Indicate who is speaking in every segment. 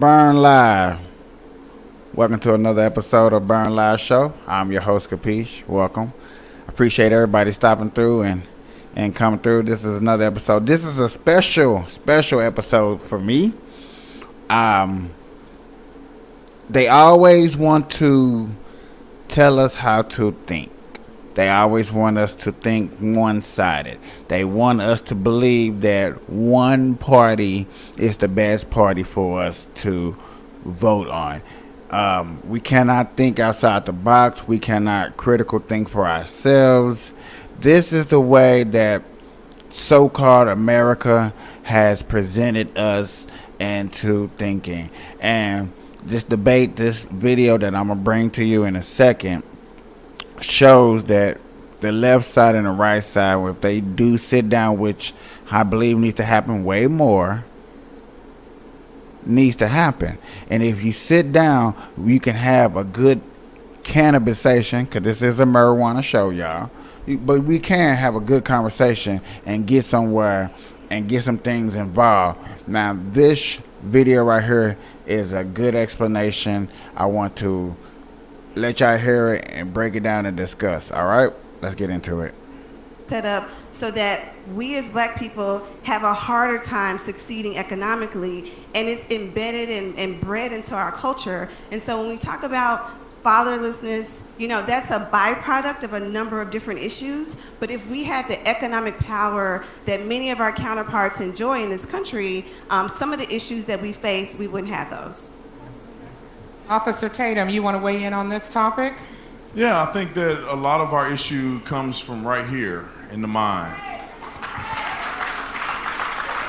Speaker 1: Burn Live. Welcome to another episode of Burn Live Show. I'm your host, Capiche. Welcome. Appreciate everybody stopping through and coming through. This is another episode. This is a special episode for me. They always want to tell us how to think. They always want us to think one-sided. They want us to believe that one party is the best party for us to vote on. We cannot think outside the box. We cannot critical think for ourselves. This is the way that so-called America has presented us into thinking. And this debate, this video that I'm going to bring to you in a second, shows that the left side and the right side, if they do sit down, which I believe needs to happen way more, needs to happen. And if you sit down, you can have a good cannabisation, because this is a marijuana show, y'all. But we can have a good conversation and get somewhere and get some things involved. Now, this video right here is a good explanation. I want to let y'all hear it and break it down and discuss. All right, let's get into it.
Speaker 2: Set up so that we as black people have a harder time succeeding economically, and it's embedded and bred into our culture. And so when we talk about fatherlessness, that's a byproduct of a number of different issues. But if we had the economic power that many of our counterparts enjoy in this country, some of the issues that we face, we wouldn't have those.
Speaker 3: Officer Tatum, you want to weigh in on this topic?
Speaker 4: Yeah, I think that a lot of our issue comes from right here in the mind.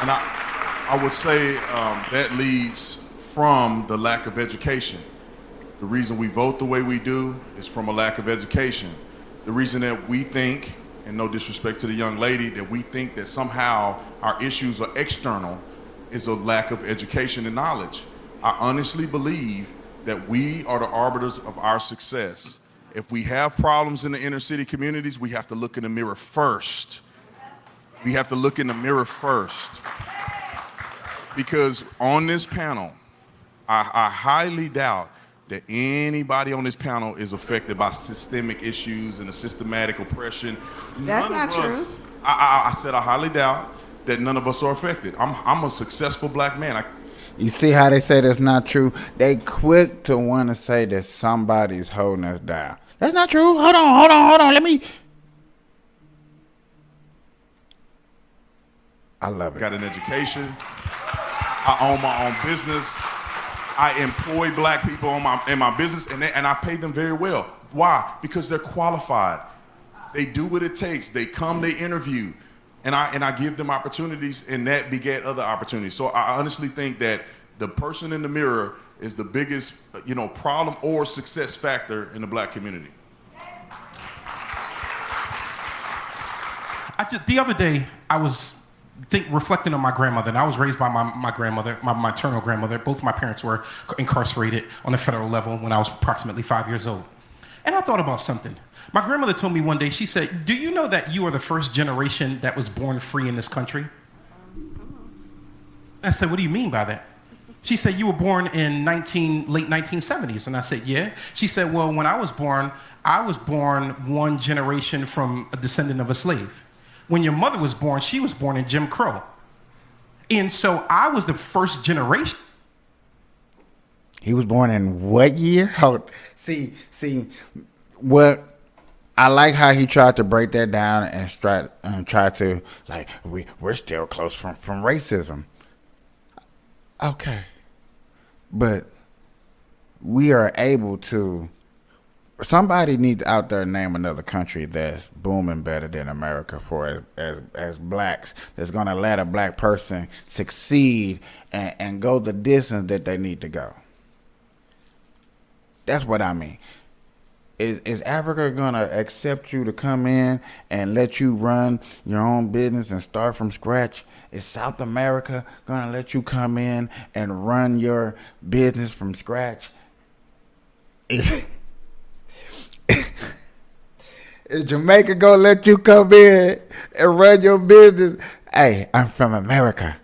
Speaker 4: And I would say that leads from the lack of education. The reason we vote the way we do is from a lack of education. The reason that we think, and no disrespect to the young lady, that we think that somehow our issues are external is a lack of education and knowledge. I honestly believe that we are the arbiters of our success. If we have problems in the inner city communities, we have to look in the mirror first. We have to look in the mirror first. Because on this panel, I highly doubt that anybody on this panel is affected by systemic issues and the systematic oppression.
Speaker 2: That's not true.
Speaker 4: I said I highly doubt that none of us are affected. I'm a successful black man.
Speaker 1: You see how they say that's not true? They quick to want to say that somebody's holding us down. That's not true. Hold on. Let me. I love it.
Speaker 4: Got an education. I own my own business. I employ black people in my business, and I pay them very well. Why? Because they're qualified. They do what it takes. They come, they interview. And I give them opportunities, and that begat other opportunities. So I honestly think that the person in the mirror is the biggest, problem or success factor in the black community.
Speaker 5: The other day, I was reflecting on my grandmother, and I was raised by my grandmother, my maternal grandmother. Both my parents were incarcerated on the federal level when I was approximately 5 years old. And I thought about something. My grandmother told me one day, she said, "Do you know that you are the first generation that was born free in this country?" I said, "What do you mean by that?" She said, "You were born in late 1970s. And I said, "Yeah." She said, "Well, when I was born one generation from a descendant of a slave. When your mother was born, she was born in Jim Crow. And so I was the first generation."
Speaker 1: He was born in what year? See, what I like how he tried to break that down and try to, like, we're still close from racism. Okay. But we are able to, somebody needs out there name another country that's booming better than America for as blacks, that's going to let a black person succeed and go the distance that they need to go. That's what I mean. Is Africa going to accept you to come in and let you run your own business and start from scratch? Is South America going to let you come in and run your business from scratch? Is Jamaica going to let you come in and run your business? Hey, I'm from America.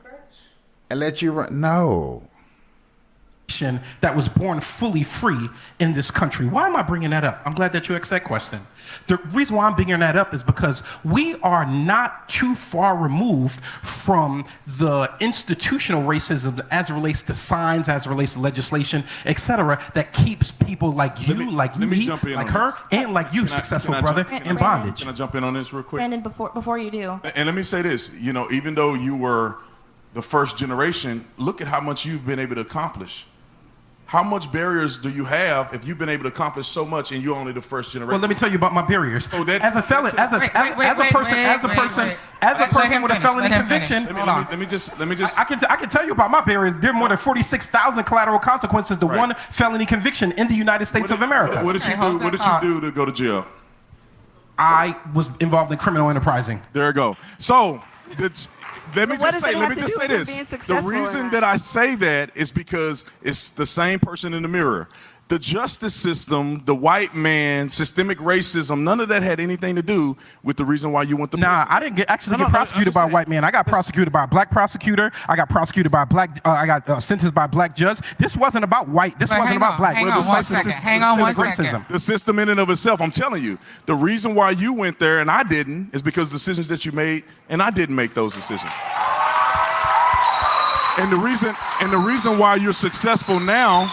Speaker 1: And let you run? No.
Speaker 5: nation that was born fully free in this country. Why am I bringing that up? I'm glad that you asked that question. The reason why I'm bringing that up is because we are not too far removed from the institutional racism as it relates to signs, as it relates to legislation, etc., that keeps people like you, like me, like her, and like you, successful brother, in bondage.
Speaker 4: Can I jump in on this real quick?
Speaker 6: Brandon, before you do.
Speaker 4: And let me say this, you know, even though you were the first generation, look at how much you've been able to accomplish. How much barriers do you have if you've been able to accomplish so much and you're only the first generation?
Speaker 5: Well, let me tell you about my barriers.
Speaker 4: So that,
Speaker 5: as a felon, as a person with a felony conviction.
Speaker 4: Let me just.
Speaker 5: I can tell you about my barriers. There are more than 46,000 collateral consequences to one felony conviction in the United States of America.
Speaker 4: What did you do? What did you do to go to jail?
Speaker 5: I was involved in criminal enterprising.
Speaker 4: There you go. So, let me just say this. The reason that I say that is because it's the same person in the mirror. The justice system, the white man, systemic racism, none of that had anything to do with the reason why you went to prison.
Speaker 5: Nah, I didn't get prosecuted by a white man. I got prosecuted by a black prosecutor. I got prosecuted by a black. I got sentenced by a black judge. This wasn't about white. This wasn't about black.
Speaker 3: Hang on one second.
Speaker 4: The system in and of itself. I'm telling you, the reason why you went there and I didn't is because decisions that you made and I didn't make those decisions. And the reason why you're successful now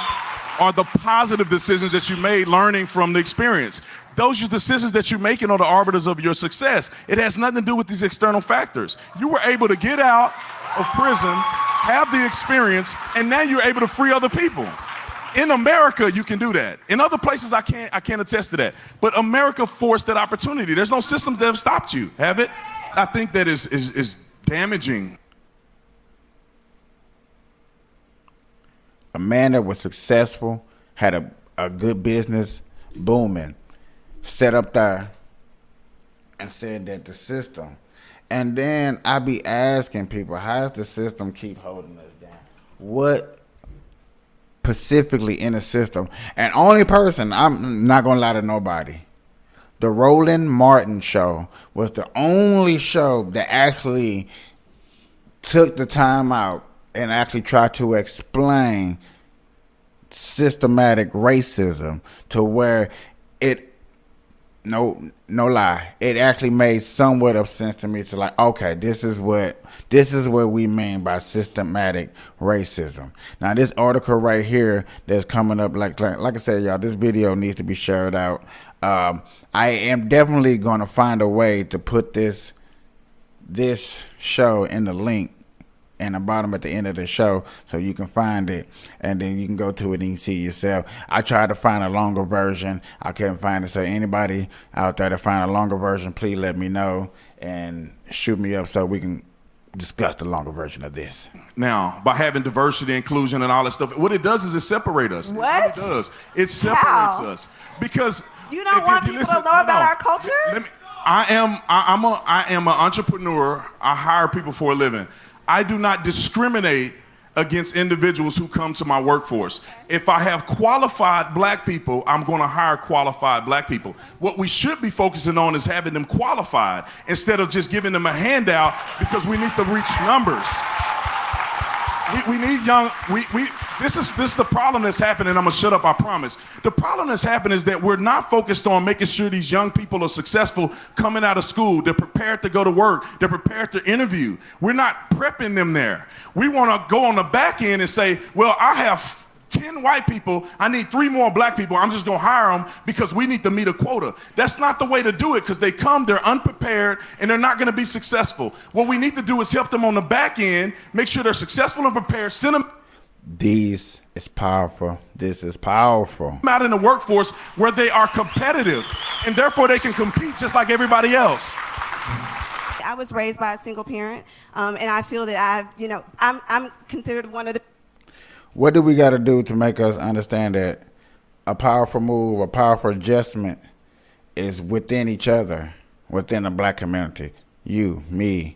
Speaker 4: are the positive decisions that you made learning from the experience. Those are decisions that you're making are the arbiters of your success. It has nothing to do with these external factors. You were able to get out of prison, have the experience, and now you're able to free other people. In America, you can do that. In other places, I can't attest to that. But America forced that opportunity. There's no systems that have stopped you, have it? I think that is damaging.
Speaker 1: A man that was successful, had a good business, booming, set up there and said that the system. And then I be asking people, how does the system keep holding us down? What specifically in the system? And only person, I'm not going to lie to nobody, the Roland Martin show was the only show that actually took the time out and actually try to explain systematic racism to where it, no lie, it actually made somewhat of sense to me. To like, okay, this is what we mean by systematic racism. Now, this article right here that's coming up, like I said, y'all, this video needs to be shared out. I am definitely going to find a way to put this show in the link in the bottom at the end of the show so you can find it and then you can go to it and you see yourself. I tried to find a longer version. I couldn't find it. So anybody out there to find a longer version, please let me know and shoot me up so we can discuss the longer version of this.
Speaker 4: Now, by having diversity, inclusion, and all that stuff, what it does is it separates us.
Speaker 2: What?
Speaker 4: It really does. It separates us because
Speaker 2: you don't want people to know about our culture?
Speaker 4: I am an entrepreneur. I hire people for a living. I do not discriminate against individuals who come to my workforce. If I have qualified black people, I'm going to hire qualified black people. What we should be focusing on is having them qualified instead of just giving them a handout because we need to reach numbers. We need young, this is the problem that's happening. I'm gonna shut up, I promise. The problem that's happening is that we're not focused on making sure these young people are successful coming out of school. They're prepared to go to work. They're prepared to interview. We're not prepping them there. We wanna go on the back end and say, well, I have 10 white people, I need 3 more black people, I'm just gonna hire them because we need to meet a quota. That's not the way to do it because they come, they're unprepared, and they're not gonna be successful. What we need to do is help them on the back end, make sure they're successful and prepared, send them
Speaker 1: This is powerful. This is powerful.
Speaker 4: out in the workforce where they are competitive and therefore they can compete just like everybody else.
Speaker 2: I was raised by a single parent, and I feel that I'm considered one of the.
Speaker 1: What do we got to do to make us understand that a powerful move, a powerful adjustment is within each other, within the black community? You, me,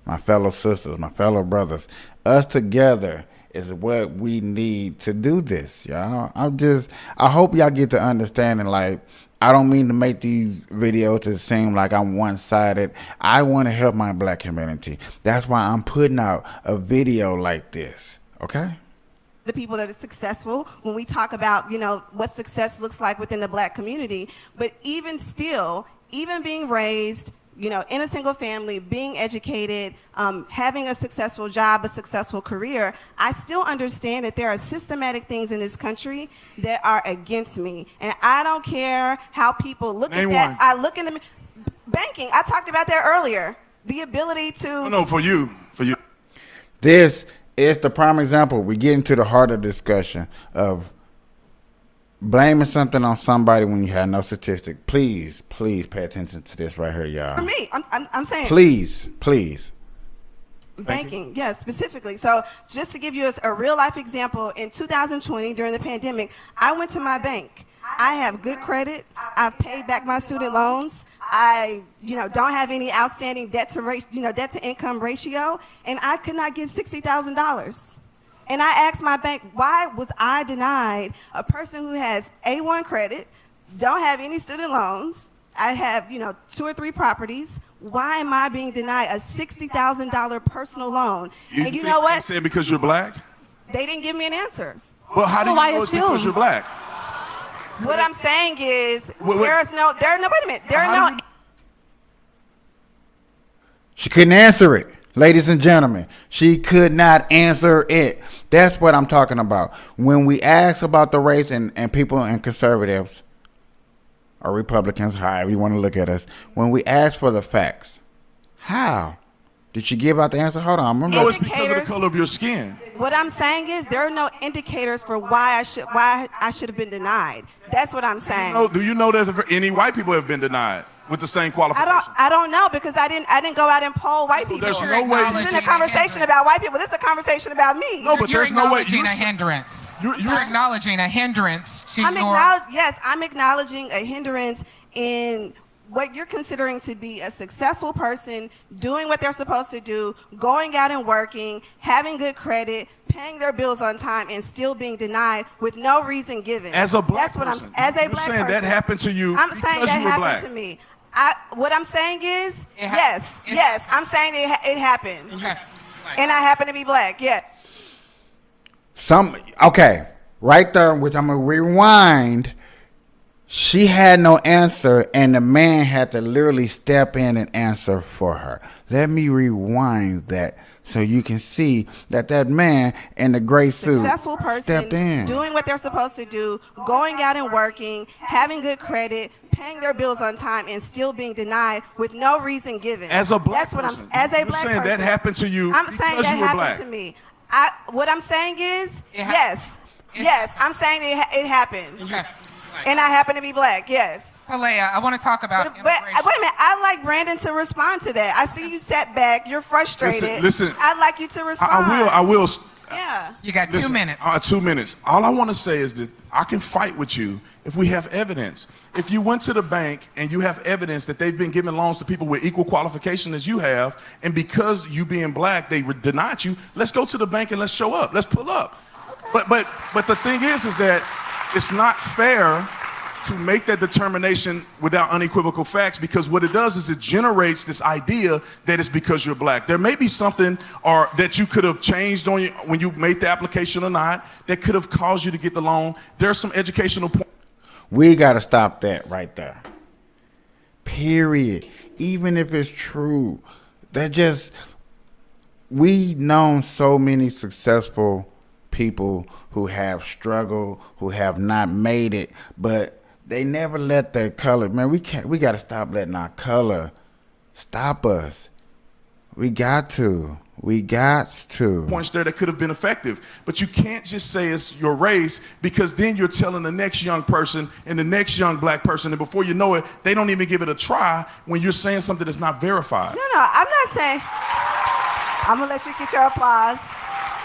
Speaker 1: my fellow sisters, my fellow brothers, us together is what we need to do this, y'all. I hope y'all get the understanding. Like, I don't mean to make these videos to seem like I'm one-sided. I want to help my black community. That's why I'm putting out a video like this, okay?
Speaker 2: the people that are successful when we talk about, what success looks like within the Black community. But even still, even being raised, in a single family, being educated, having a successful job, a successful career, I still understand that there are systematic things in this country that are against me. And I don't care how people look
Speaker 4: Name
Speaker 2: at that.
Speaker 4: one.
Speaker 2: I look in the banking. I talked about that earlier. The ability to
Speaker 4: No, for you.
Speaker 1: This is the prime example. We get into the harder discussion of blaming something on somebody when you have no statistic. Please pay attention to this right here, y'all.
Speaker 2: for me, I'm saying
Speaker 1: Please.
Speaker 2: banking, yes, specifically. So just to give you a real life example, in 2020 during the pandemic, I went to my bank. I have good credit. I've paid back my student loans. I, don't have any outstanding debt to income ratio, and I could not get $60,000. And I asked my bank, why was I denied a person who has A1 credit, don't have any student loans, I have, 2 or 3 properties. Why am I being denied a $60,000 personal loan? And you know what?
Speaker 4: They said because you're Black?
Speaker 2: They didn't give me an answer.
Speaker 4: Well, how do you
Speaker 6: Well, I
Speaker 4: know it's because
Speaker 6: assume.
Speaker 4: you're Black?
Speaker 2: What I'm saying is,
Speaker 4: Wait.
Speaker 2: wait a minute.
Speaker 1: She couldn't answer it. Ladies and gentlemen, she could not answer it. That's what I'm talking about. When we ask about the race and people and conservatives or Republicans, however you want to look at us, when we ask for the facts, how? Did she give out the answer? Hold on.
Speaker 4: No, it's because of the color of your skin.
Speaker 2: What I'm saying is, there are no indicators for why I should have been denied. That's what I'm saying.
Speaker 4: No, do you know that any white people have been denied with the same qualifications?
Speaker 2: I don't know, because I didn't go out and poll white people.
Speaker 4: There's
Speaker 3: You're
Speaker 4: no way.
Speaker 2: This isn't a conversation about white people. This is a conversation about me.
Speaker 4: No, but
Speaker 3: You're
Speaker 4: there's no way.
Speaker 3: acknowledging a hindrance.
Speaker 4: you're-
Speaker 3: You're acknowledging a hindrance to
Speaker 2: I'm
Speaker 3: your...
Speaker 2: acknowledging a hindrance in what you're considering to be a successful person, doing what they're supposed to do, going out and working, having good credit, paying their bills on time, and still being denied with no reason given.
Speaker 4: As a Black
Speaker 2: That's
Speaker 4: person.
Speaker 2: what as a
Speaker 4: You're
Speaker 2: Black
Speaker 4: saying
Speaker 2: person.
Speaker 4: that happened to you
Speaker 2: I'm saying
Speaker 4: because
Speaker 2: that
Speaker 4: you were
Speaker 2: happened
Speaker 4: Black.
Speaker 2: to me. What I'm saying is,
Speaker 3: It hap-
Speaker 2: yes, I'm saying it happened.
Speaker 3: Okay.
Speaker 2: And I happen to be Black, yeah.
Speaker 1: Okay, right there, which I'm going to rewind. She had no answer, and the man had to literally step in and answer for her. Let me rewind that so you can see that man in the gray suit
Speaker 2: Successful person,
Speaker 1: stepped in.
Speaker 2: doing what they're supposed to do, going out and working, having good credit, paying their bills on time, and still being denied with no reason given.
Speaker 4: As a Black
Speaker 2: That's what
Speaker 4: person.
Speaker 2: As a
Speaker 4: You're
Speaker 2: Black
Speaker 4: saying
Speaker 2: person.
Speaker 4: that happened to you
Speaker 2: I'm saying
Speaker 4: because
Speaker 2: that
Speaker 4: you were
Speaker 2: happened
Speaker 4: Black.
Speaker 2: to me. What I'm saying is,
Speaker 3: It
Speaker 2: yes, I'm saying it happened.
Speaker 3: Okay.
Speaker 2: And I happen to be Black, yes.
Speaker 3: Palea, I want to talk about
Speaker 2: But wait a
Speaker 3: immigration.
Speaker 2: minute, I'd like Brandon to respond to that. I see you sat back, you're frustrated.
Speaker 4: Listen,
Speaker 2: I'd like you to respond.
Speaker 4: I will.
Speaker 2: Yeah.
Speaker 3: You got 2
Speaker 4: Listen,
Speaker 3: minutes.
Speaker 4: 2 minutes. All I want to say is that I can fight with you if we have evidence. If you went to the bank and you have evidence that they've been giving loans to people with equal qualification as you have, and because you being Black, they denied you, let's go to the bank and let's show up. Let's pull up. Okay. But the thing is that it's not fair to make that determination without unequivocal facts, because what it does is it generates this idea that it's because you're Black. There may be something or that you could have changed on when you made the application or not that could have caused you to get the loan. There's some educational points.
Speaker 1: We got to stop that right there. Period. Even if it's true, we known so many successful people who have struggled, who have not made it, but they never let their color. Man, we got to stop letting our color stop us. We got to.
Speaker 4: Points there that could have been effective. But you can't just say it's your race, because then you're telling the next young person and the next young Black person, and before you know it, they don't even give it a try when you're saying something that's not verified.
Speaker 2: No, I'm not saying. I'm gonna let you get your applause.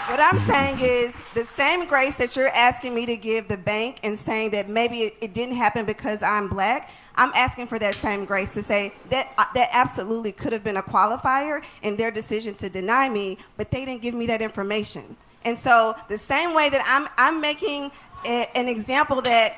Speaker 2: What I'm saying is the same grace that you're asking me to give the bank and saying that maybe it didn't happen because I'm Black, I'm asking for that same grace to say that that absolutely could have been a qualifier in their decision to deny me, but they didn't give me that information. And so the same way that I'm making an example that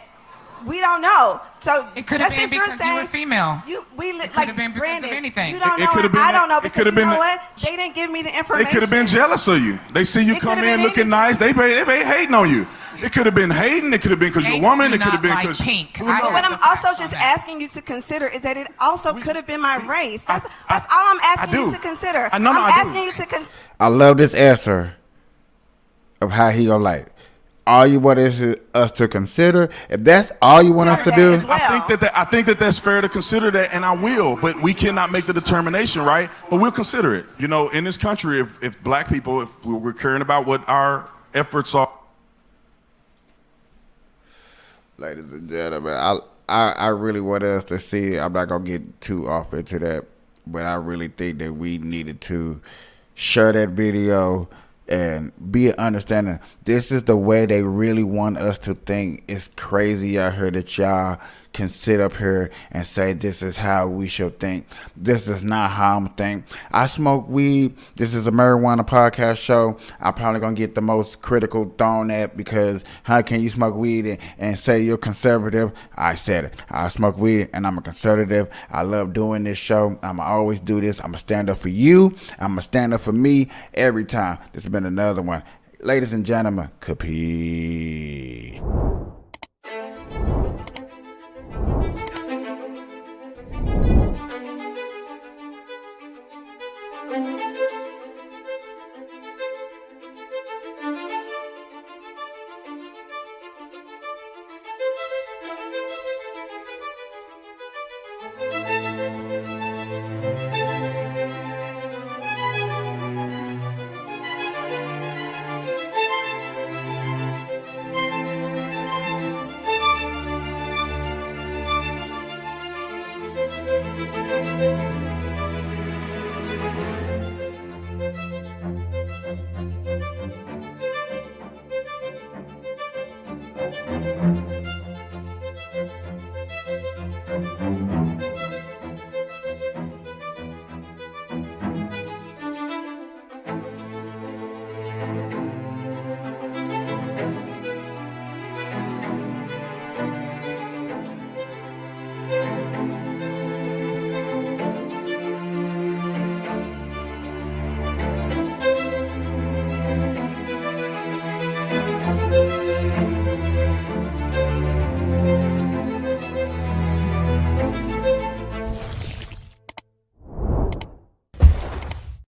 Speaker 2: We don't know. So
Speaker 3: It could have
Speaker 2: just
Speaker 3: been
Speaker 2: as you're
Speaker 3: because you were
Speaker 2: saying,
Speaker 3: female.
Speaker 2: Like
Speaker 3: could have been because of
Speaker 2: Brandon,
Speaker 3: anything.
Speaker 2: You don't
Speaker 4: It
Speaker 2: know.
Speaker 4: could have
Speaker 2: And
Speaker 4: been
Speaker 2: I
Speaker 4: that-
Speaker 2: don't know
Speaker 4: it
Speaker 2: because
Speaker 4: could have
Speaker 2: you
Speaker 4: been
Speaker 2: know
Speaker 4: that-
Speaker 2: what? They didn't give me the
Speaker 4: They
Speaker 2: information.
Speaker 4: could have been jealous of you. They see you
Speaker 2: It
Speaker 4: come
Speaker 2: could have
Speaker 4: in
Speaker 2: been
Speaker 4: looking nice. They hating on you. It could have been hating. It could have been because you're a
Speaker 3: Hates
Speaker 4: woman.
Speaker 3: do
Speaker 4: It could have
Speaker 3: not
Speaker 4: been
Speaker 3: like
Speaker 4: because
Speaker 3: pink.
Speaker 4: who
Speaker 3: I
Speaker 4: knows?
Speaker 3: have
Speaker 2: What I'm
Speaker 3: the facts
Speaker 2: also
Speaker 3: on
Speaker 2: just
Speaker 3: that.
Speaker 2: asking you to consider is that it also could have been my race. That's
Speaker 4: I-
Speaker 2: all I'm asking
Speaker 4: I
Speaker 2: you
Speaker 4: do.
Speaker 2: to consider.
Speaker 4: I know,
Speaker 2: I'm
Speaker 4: I do.
Speaker 2: asking you to consider.
Speaker 1: I love this answer of how he gonna like. All you want is us to consider. If that's all you want us to do,
Speaker 2: As well.
Speaker 4: I think that that's fair to consider that, and I will. But we cannot make the determination, right? But we'll consider it. You know, in this country, if black people, if we're caring about what our efforts are.
Speaker 1: ladies and gentlemen, I really want us to see. I'm not gonna get too off into that, but I really think that we needed to share that video and be understanding. This is the way they really want us to think. It's crazy out here that y'all can sit up here and say this is how we should think. This is not how I'm think. I smoke weed. This is a marijuana podcast show. I'm probably gonna get the most critical thrown at because how can you smoke weed and say you're conservative? I said it. I smoke weed and I'm a conservative. I love doing this show. I'ma always do this. I'ma stand up for you. I'ma stand up for me every time. This has been another one. Ladies and gentlemen, Kapee.